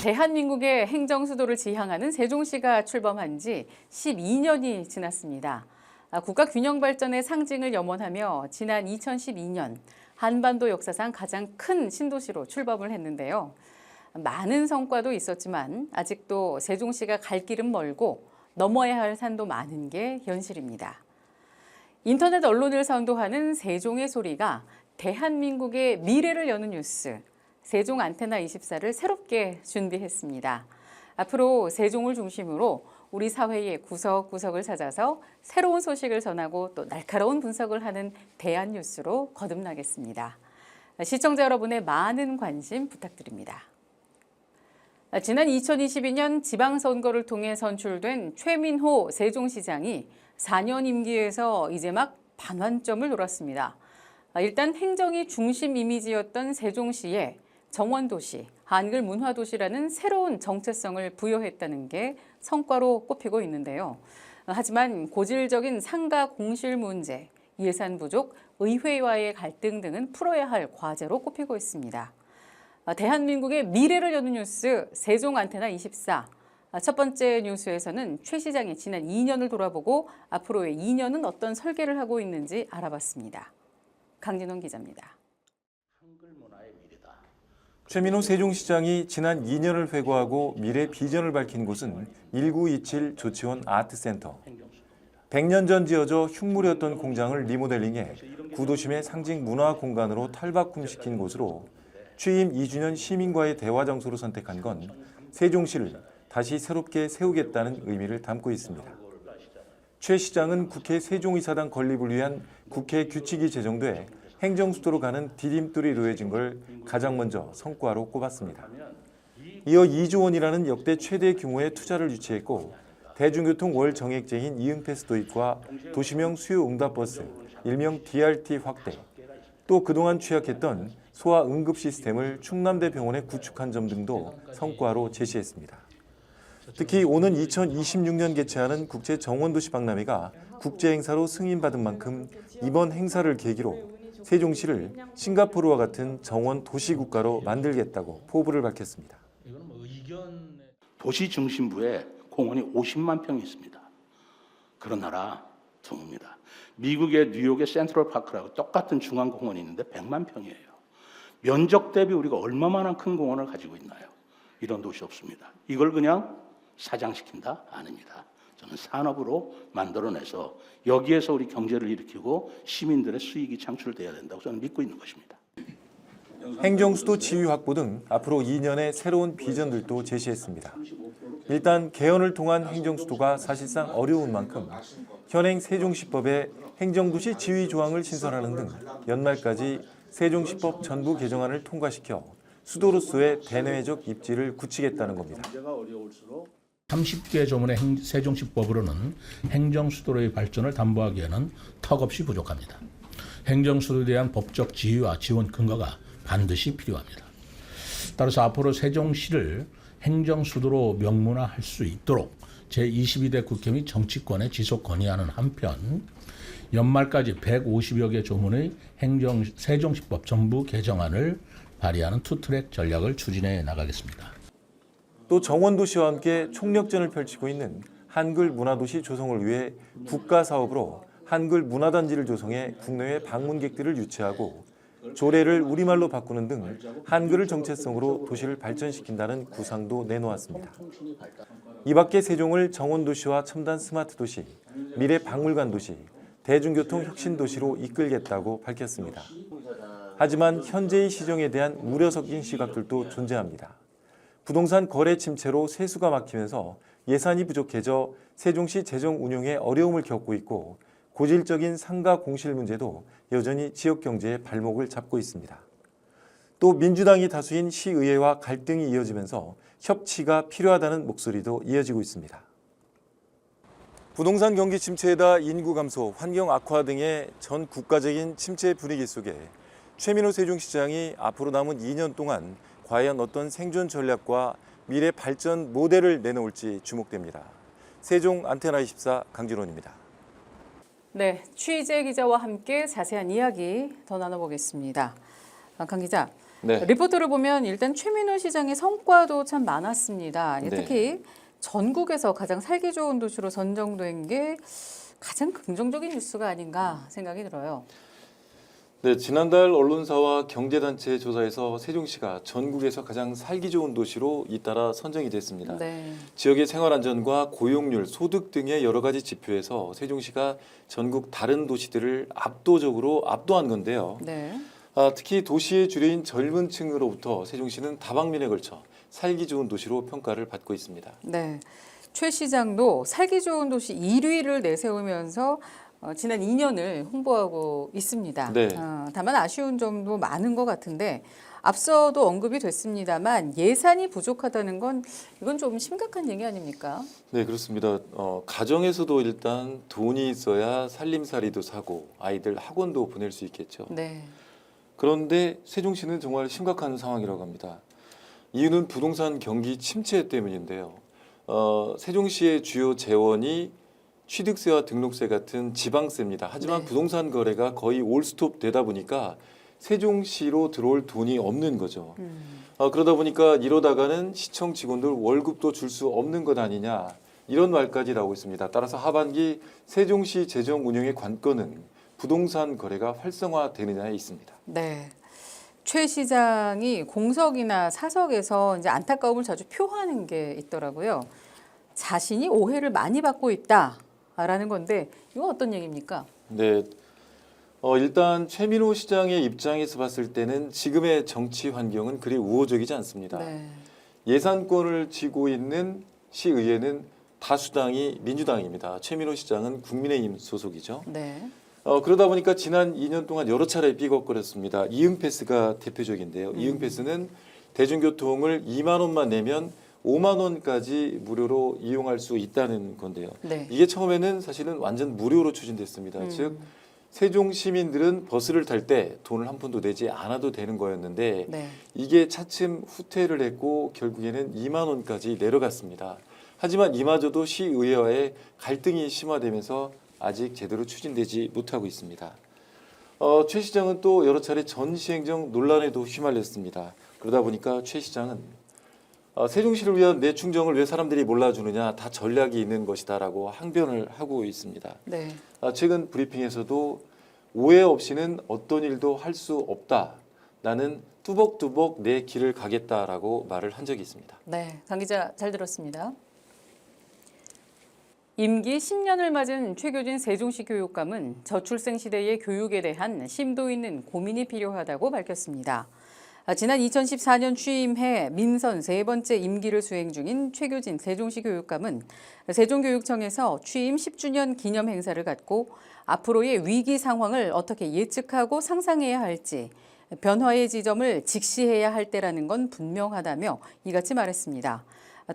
대한민국의 행정수도를 지향하는 세종시가 출범한 지 12년이 지났습니다. 국가균형 발전의 상징을 염원하며 지난 2012년 한반도 역사상 가장 큰 신도시로 출범을 했는데요. 많은 성과도 있었지만 아직도 세종시가 갈 길은 멀고 넘어야 할 산도 많은 게 현실입니다. 인터넷 언론을 선도하는 세종의 소리가 대한민국의 미래를 여는 뉴스, 세종 안테나 24를 새롭게 준비했습니다. 앞으로 세종을 중심으로 우리 사회의 구석구석을 찾아서 새로운 소식을 전하고 또 날카로운 분석을 하는 대한뉴스로 거듭나겠습니다. 시청자 여러분의 많은 관심 부탁드립니다. 지난 2022년 지방선거를 통해 선출된 최민호 세종시장이 4년 임기에서 이제 막 반환점을 노렸습니다. 일단 행정이 중심 이미지였던 세종시에 정원도시, 한글 문화도시라는 새로운 정체성을 부여했다는 게 성과로 꼽히고 있는데요. 하지만 고질적인 상가 공실 문제, 예산 부족, 의회와의 갈등 등은 풀어야 할 과제로 꼽히고 있습니다. 대한민국의 미래를 여는 뉴스, 세종 안테나 24. 첫 번째 뉴스에서는 최 시장의 지난 2년을 돌아보고 앞으로의 2년은 어떤 설계를 하고 있는지 알아봤습니다. 강진원 기자입니다. 최민호 세종시장이 지난 2년을 회고하고 미래 비전을 밝힌 곳은 1927 조치원 아트센터. 100년 전 지어져 흉물이었던 공장을 리모델링해 구도심의 상징 문화 공간으로 탈바꿈시킨 곳으로 취임 2주년 시민과의 대화 장소로 선택한 건 세종시를 다시 새롭게 세우겠다는 의미를 담고 있습니다. 최 시장은 국회 세종이사당 건립을 위한 국회 규칙이 제정돼 행정수도로 가는 디딤돌이 놓여진 걸 가장 먼저 성과로 꼽았습니다. 이어 2조 원이라는 역대 최대 규모의 투자를 유치했고 대중교통 월 정액제인 이응패스 도입과 도시명 수요 응답버스, 일명 DRT 확대, 또 그동안 취약했던 소아 응급 시스템을 충남대 병원에 구축한 점 등도 성과로 제시했습니다. 특히 오는 2026년 개최하는 국제 정원도시 박람회가 국제 행사로 승인받은 만큼 이번 행사를 계기로 세종시를 싱가포르와 같은 정원 도시국가로 만들겠다고 포부를 밝혔습니다. 도시 중심부에 공원이 50만 평이 있습니다. 그런 나라 드뭅니다. 미국의 뉴욕의 센트럴파크라고 똑같은 중앙공원이 있는데 100만 평이에요. 면적 대비 우리가 얼마만한 큰 공원을 가지고 있나요? 이런 도시 없습니다. 이걸 그냥 사장시킨다? 아닙니다. 저는 산업으로 만들어내서 여기에서 우리 경제를 일으키고 시민들의 수익이 창출돼야 된다고 저는 믿고 있는 것입니다. 행정수도 지위 확보 등 앞으로 2년의 새로운 비전들도 제시했습니다. 일단 개헌을 통한 행정수도가 사실상 어려운 만큼 현행 세종시법에 행정도시 지위 조항을 신설하는 등 연말까지 세종시법 전부 개정안을 통과시켜 수도로서의 대내외적 입지를 굳히겠다는 겁니다. 30개 조문의 세종시법으로는 행정수도로의 발전을 담보하기에는 턱없이 부족합니다. 행정수도에 대한 법적 지위와 지원 근거가 반드시 필요합니다. 따라서 앞으로 세종시를 행정수도로 명문화할 수 있도록 제22대 국회 및 정치권에 지속 건의하는 한편 연말까지 150여 개 조문의 세종시법 전부 개정안을 발의하는 투트랙 전략을 추진해 나가겠습니다. 또 정원도시와 함께 총력전을 펼치고 있는 한글 문화도시 조성을 위해 국가사업으로 한글 문화단지를 조성해 국내외 방문객들을 유치하고 조례를 우리말로 바꾸는 등 한글을 정체성으로 도시를 발전시킨다는 구상도 내놓았습니다. 이 밖에 세종을 정원도시와 첨단 스마트도시, 미래박물관도시, 대중교통 혁신도시로 이끌겠다고 밝혔습니다. 하지만 현재의 시정에 대한 우려 섞인 시각들도 존재합니다. 부동산 거래 침체로 세수가 막히면서 예산이 부족해져 세종시 재정 운용에 어려움을 겪고 있고 고질적인 상가 공실 문제도 여전히 지역 경제의 발목을 잡고 있습니다. 또 민주당이 다수인 시의회와 갈등이 이어지면서 협치가 필요하다는 목소리도 이어지고 있습니다. 부동산 경기 침체에다 인구 감소, 환경 악화 등의 전 국가적인 침체 분위기 속에 최민호 세종시장이 앞으로 남은 2년 동안 과연 어떤 생존 전략과 미래 발전 모델을 내놓을지 주목됩니다. 세종 안테나 24 강진원입니다. 네, 취재 기자와 함께 자세한 이야기 더 나눠보겠습니다. 강 기자, 네. 리포트를 보면 일단 최민호 시장의 성과도 참 많았습니다. 네. 특히 전국에서 가장 살기 좋은 도시로 선정된 게 가장 긍정적인 뉴스가 아닌가 생각이 들어요. 네, 지난달 언론사와 경제단체 조사에서 세종시가 전국에서 가장 살기 좋은 도시로 잇따라 선정이 됐습니다. 네. 지역의 생활안전과 고용률, 소득 등의 여러 가지 지표에서 세종시가 전국 다른 도시들을 압도적으로 압도한 건데요. 네. 특히 도시의 주류인 젊은 층으로부터 세종시는 다방면에 걸쳐 살기 좋은 도시로 평가를 받고 있습니다. 네. 최 시장도 살기 좋은 도시 1위를 내세우면서 지난 2년을 홍보하고 있습니다. 네. 다만 아쉬운 점도 많은 것 같은데 앞서도 언급이 됐습니다만 예산이 부족하다는 건 이건 좀 심각한 얘기 아닙니까? 네, 그렇습니다. 가정에서도 일단 돈이 있어야 살림살이도 사고 아이들 학원도 보낼 수 있겠죠. 네. 그런데 세종시는 정말 심각한 상황이라고 합니다. 이유는 부동산 경기 침체 때문인데요. 세종시의 주요 재원이 취득세와 등록세 같은 지방세입니다. 하지만 네. 부동산 거래가 거의 올스톱 되다 보니까 세종시로 들어올 돈이 없는 거죠. 그러다 보니까 이러다가는 시청 직원들 월급도 줄 수 없는 것 아니냐 이런 말까지 나오고 있습니다. 따라서 하반기 세종시 재정 운영의 관건은 부동산 거래가 활성화되느냐에 있습니다. 네. 최 시장이 공석이나 사석에서 이제 안타까움을 자주 표하는 게 있더라고요. 자신이 오해를 많이 받고 있다라는 건데 이건 어떤 얘기입니까? 네. 일단 최민호 시장의 입장에서 봤을 때는 지금의 정치 환경은 그리 우호적이지 않습니다. 네. 예산권을 쥐고 있는 시의회는 다수당이 민주당입니다. 최민호 시장은 국민의힘 소속이죠. 네. 그러다 보니까 지난 2년 동안 여러 차례 삐걱거렸습니다. 이응패스가 대표적인데요. 이응패스는 대중교통을 2만 원만 내면 5만 원까지 무료로 이용할 수 있다는 건데요. 네. 이게 처음에는 사실은 완전 무료로 추진됐습니다. 즉 세종 시민들은 버스를 탈 때 돈을 한 푼도 내지 않아도 되는 거였는데 네. 이게 차츰 후퇴를 했고 결국에는 2만 원까지 내려갔습니다. 하지만 이마저도 시의회와의 갈등이 심화되면서 아직 제대로 추진되지 못하고 있습니다. 최 시장은 또 여러 차례 전시행정 논란에도 휘말렸습니다. 그러다 보니까 최 시장은 세종시를 위한 내 충정을 왜 사람들이 몰라주느냐 다 전략이 있는 것이다라고 항변을 하고 있습니다. 네. 최근 브리핑에서도 오해 없이는 어떤 일도 할 수 없다. 나는 뚜벅뚜벅 내 길을 가겠다라고 말을 한 적이 있습니다. 네. 강 기자 잘 들었습니다. 임기 10년을 맞은 최교진 세종시 교육감은 저출생 시대의 교육에 대한 심도 있는 고민이 필요하다고 밝혔습니다. 지난 2014년 취임해 민선 세 번째 임기를 수행 중인 최교진 세종시 교육감은 세종교육청에서 취임 10주년 기념 행사를 갖고 앞으로의 위기 상황을 어떻게 예측하고 상상해야 할지 변화의 지점을 직시해야 할 때라는 건 분명하다며 이같이 말했습니다.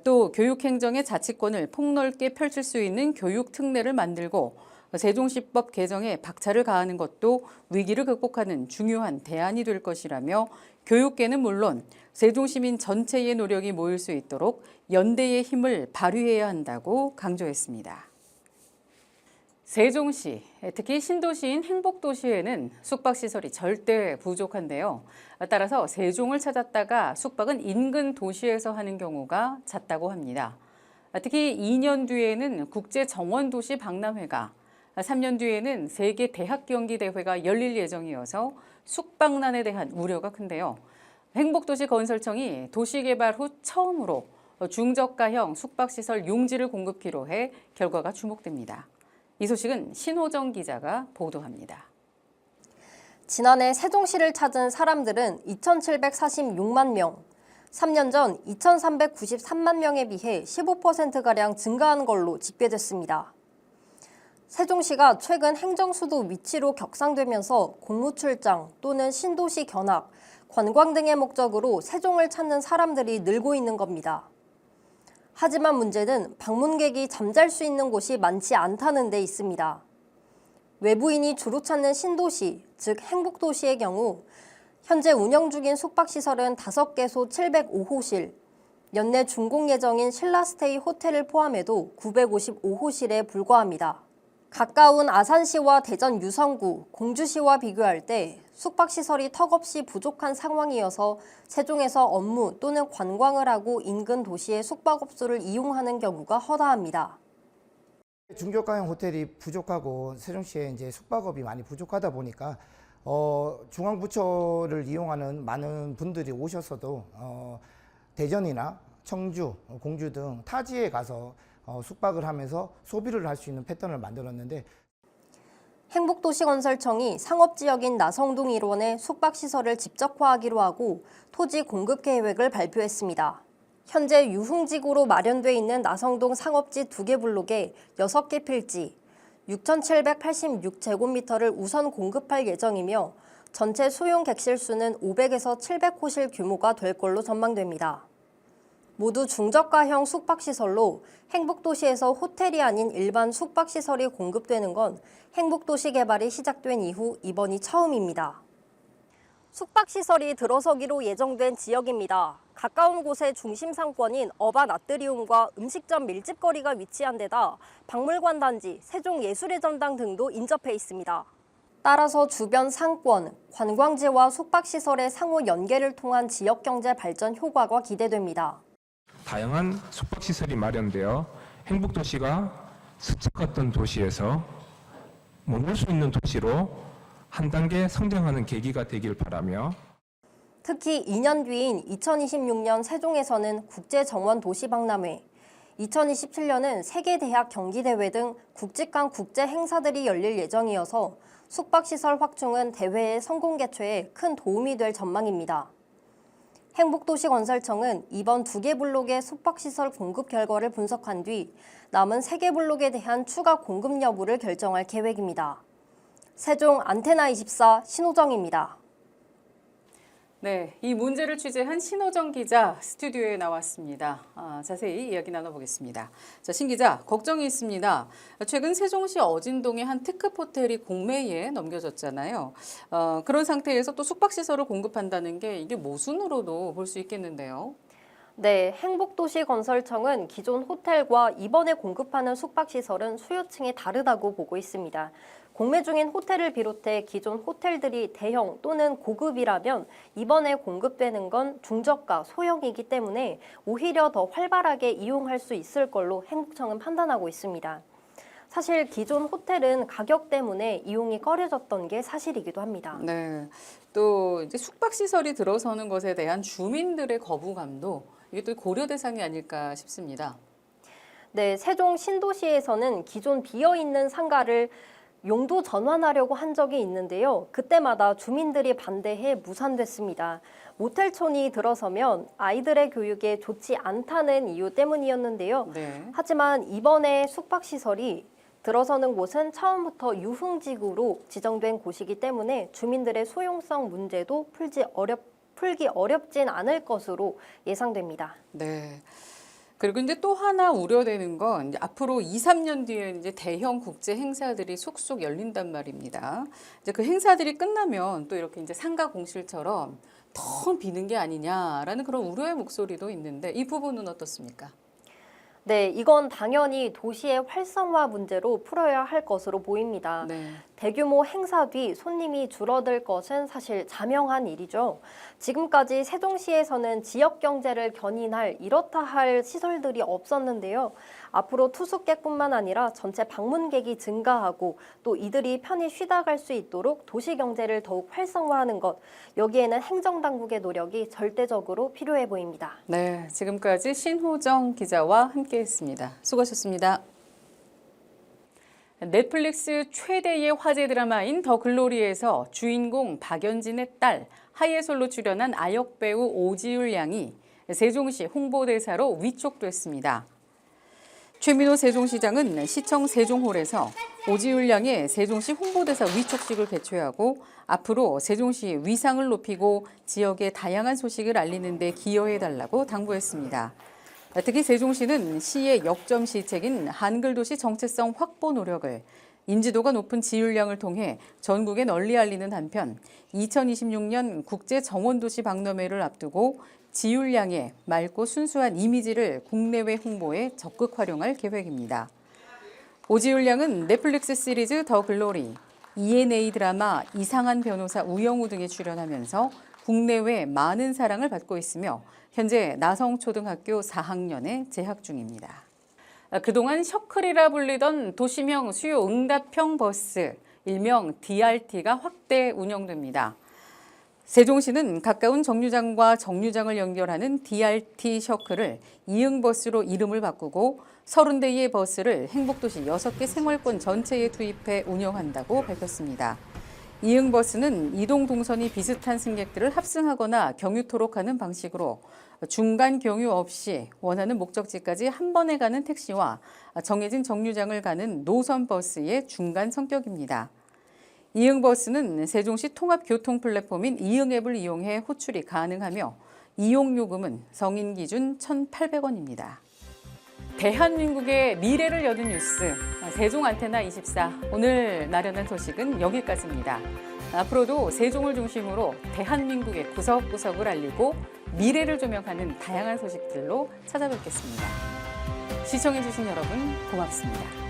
또 교육행정의 자치권을 폭넓게 펼칠 수 있는 교육특례를 만들고 세종시법 개정에 박차를 가하는 것도 위기를 극복하는 중요한 대안이 될 것이라며 교육계는 물론 세종시민 전체의 노력이 모일 수 있도록 연대의 힘을 발휘해야 한다고 강조했습니다. 세종시, 특히 신도시인 행복도시에는 숙박시설이 절대 부족한데요. 따라서 세종을 찾았다가 숙박은 인근 도시에서 하는 경우가 잦다고 합니다. 특히 2년 뒤에는 국제정원도시 박람회가, 3년 뒤에는 세계 대학경기대회가 열릴 예정이어서 숙박난에 대한 우려가 큰데요. 행복도시 건설청이 도시개발 후 처음으로 중저가형 숙박시설 용지를 공급키로 해 결과가 주목됩니다. 이 소식은 신호정 기자가 보도합니다. 지난해 세종시를 찾은 사람들은 2,746만 명, 3년 전 2,393만 명에 비해 15%가량 증가한 걸로 집계됐습니다. 세종시가 최근 행정수도 위치로 격상되면서 공무출장 또는 신도시 견학, 관광 등의 목적으로 세종을 찾는 사람들이 늘고 있는 겁니다. 하지만 문제는 방문객이 잠잘 수 있는 곳이 많지 않다는 데 있습니다. 외부인이 주로 찾는 신도시, 즉 행복도시의 경우 현재 운영 중인 숙박시설은 5개소 705호실, 연내 준공 예정인 신라스테이 호텔을 포함해도 955호실에 불과합니다. 가까운 아산시와 대전 유성구, 공주시와 비교할 때 숙박시설이 턱없이 부족한 상황이어서 세종에서 업무 또는 관광을 하고 인근 도시의 숙박업소를 이용하는 경우가 허다합니다. 중저가형 호텔이 부족하고 세종시에 이제 숙박업이 많이 부족하다 보니까 중앙부처를 이용하는 많은 분들이 오셔서도 대전이나 청주, 공주 등 타지에 가서 숙박을 하면서 소비를 할 수 있는 패턴을 만들었는데 행복도시건설청이 상업지역인 나성동 1원에 숙박시설을 집적화하기로 하고 토지 공급 계획을 발표했습니다. 현재 유흥지구로 마련돼 있는 나성동 상업지 2개 블록에 6개 필지, 6,786제곱미터를 우선 공급할 예정이며 전체 소용 객실 수는 500에서 700호실 규모가 될 걸로 전망됩니다. 모두 중저가형 숙박시설로 행복도시에서 호텔이 아닌 일반 숙박시설이 공급되는 건 행복도시 개발이 시작된 이후 이번이 처음입니다. 숙박시설이 들어서기로 예정된 지역입니다. 가까운 곳에 중심 상권인 어반 아트리움과 음식점 밀집거리가 위치한 데다 박물관 단지, 세종예술의 전당 등도 인접해 있습니다. 따라서 주변 상권, 관광지와 숙박시설의 상호 연계를 통한 지역경제 발전 효과가 기대됩니다. 다양한 숙박시설이 마련되어 행복도시가 스쳐갔던 도시에서 머물 수 있는 도시로 한 단계 성장하는 계기가 되길 바라며 특히 2년 뒤인 2026년 세종에서는 국제정원도시박람회, 2027년은 세계대학 경기대회 등 굵직한 국제 행사들이 열릴 예정이어서 숙박시설 확충은 대회의 성공 개최에 큰 도움이 될 전망입니다. 행복도시건설청은 이번 2개 블록의 숙박시설 공급 결과를 분석한 뒤 남은 3개 블록에 대한 추가 공급 여부를 결정할 계획입니다. 세종 안테나24 신호정입니다. 네, 이 문제를 취재한 신호정 기자 스튜디오에 나왔습니다. 자세히 이야기 나눠보겠습니다. 자, 신 기자, 걱정이 있습니다. 최근 세종시 어진동의 한 특급 호텔이 공매에 넘겨졌잖아요. 그런 상태에서 또 숙박시설을 공급한다는 게 이게 모순으로도 볼 수 있겠는데요. 네, 행복도시건설청은 기존 호텔과 이번에 공급하는 숙박시설은 수요층이 다르다고 보고 있습니다. 공매 중인 호텔을 비롯해 기존 호텔들이 대형 또는 고급이라면 이번에 공급되는 건 중저가, 소형이기 때문에 오히려 더 활발하게 이용할 수 있을 걸로 행복청은 판단하고 있습니다. 사실 기존 호텔은 가격 때문에 이용이 꺼려졌던 게 사실이기도 합니다. 네, 또 이제 숙박시설이 들어서는 것에 대한 주민들의 거부감도 이게 또 고려 대상이 아닐까 싶습니다. 네, 세종 신도시에서는 기존 비어있는 상가를 용도 전환하려고 한 적이 있는데요. 그때마다 주민들이 반대해 무산됐습니다. 모텔촌이 들어서면 아이들의 교육에 좋지 않다는 이유 때문이었는데요. 네. 하지만 이번에 숙박시설이 들어서는 곳은 처음부터 유흥지구로 지정된 곳이기 때문에 주민들의 소용성 문제도 풀기 어렵진 않을 것으로 예상됩니다. 네. 그리고 이제 또 하나 우려되는 건 이제 앞으로 2, 3년 뒤에 이제 대형 국제 행사들이 속속 열린단 말입니다. 이제 그 행사들이 끝나면 또 이렇게 이제 상가 공실처럼 텅 비는 게 아니냐라는 그런 우려의 목소리도 있는데 이 부분은 어떻습니까? 네, 이건 당연히 도시의 활성화 문제로 풀어야 할 것으로 보입니다. 네. 대규모 행사 뒤 손님이 줄어들 것은 사실 자명한 일이죠. 지금까지 세종시에서는 지역 경제를 견인할 이렇다 할 시설들이 없었는데요. 앞으로 투숙객뿐만 아니라 전체 방문객이 증가하고 또 이들이 편히 쉬다 갈 수 있도록 도시 경제를 더욱 활성화하는 것, 여기에는 행정당국의 노력이 절대적으로 필요해 보입니다. 네, 지금까지 신호정 기자와 함께했습니다. 수고하셨습니다. 넷플릭스 최대의 화제 드라마인 더 글로리에서 주인공 박연진의 딸 하예솔로 출연한 아역 배우 오지율 양이 세종시 홍보대사로 위촉됐습니다. 최민호 세종시장은 시청 세종홀에서 오지율 양의 세종시 홍보대사 위촉식을 개최하고 앞으로 세종시 위상을 높이고 지역의 다양한 소식을 알리는 데 기여해달라고 당부했습니다. 특히 세종시는 시의 역점 시책인 한글도시 정체성 확보 노력을 인지도가 높은 지율량을 통해 전국에 널리 알리는 한편 2026년 국제정원도시 박람회를 앞두고 지율량의 맑고 순수한 이미지를 국내외 홍보에 적극 활용할 계획입니다. 오지율 양은 넷플릭스 시리즈 더 글로리, ENA 드라마 이상한 변호사 우영우 등에 출연하면서 국내외 많은 사랑을 받고 있으며 현재 나성초등학교 4학년에 재학 중입니다. 그동안 셔클이라 불리던 도시명 수요 응답형 버스, 일명 DRT가 확대 운영됩니다. 세종시는 가까운 정류장과 정류장을 연결하는 DRT 셔클을 이응버스로 이름을 바꾸고 30대의 버스를 행복도시 6개 생활권 전체에 투입해 운영한다고 밝혔습니다. 이응버스는 이동 동선이 비슷한 승객들을 합승하거나 경유토록 하는 방식으로 중간 경유 없이 원하는 목적지까지 한 번에 가는 택시와 정해진 정류장을 가는 노선버스의 중간 성격입니다. 이응버스는 세종시 통합교통 플랫폼인 이응앱을 이용해 호출이 가능하며 이용요금은 성인 기준 1,800원입니다. 대한민국의 미래를 여는 뉴스, 세종안테나24. 오늘 나련한 소식은 여기까지입니다. 앞으로도 세종을 중심으로 대한민국의 구석구석을 알리고 미래를 조명하는 다양한 소식들로 찾아뵙겠습니다. 시청해주신 여러분 고맙습니다.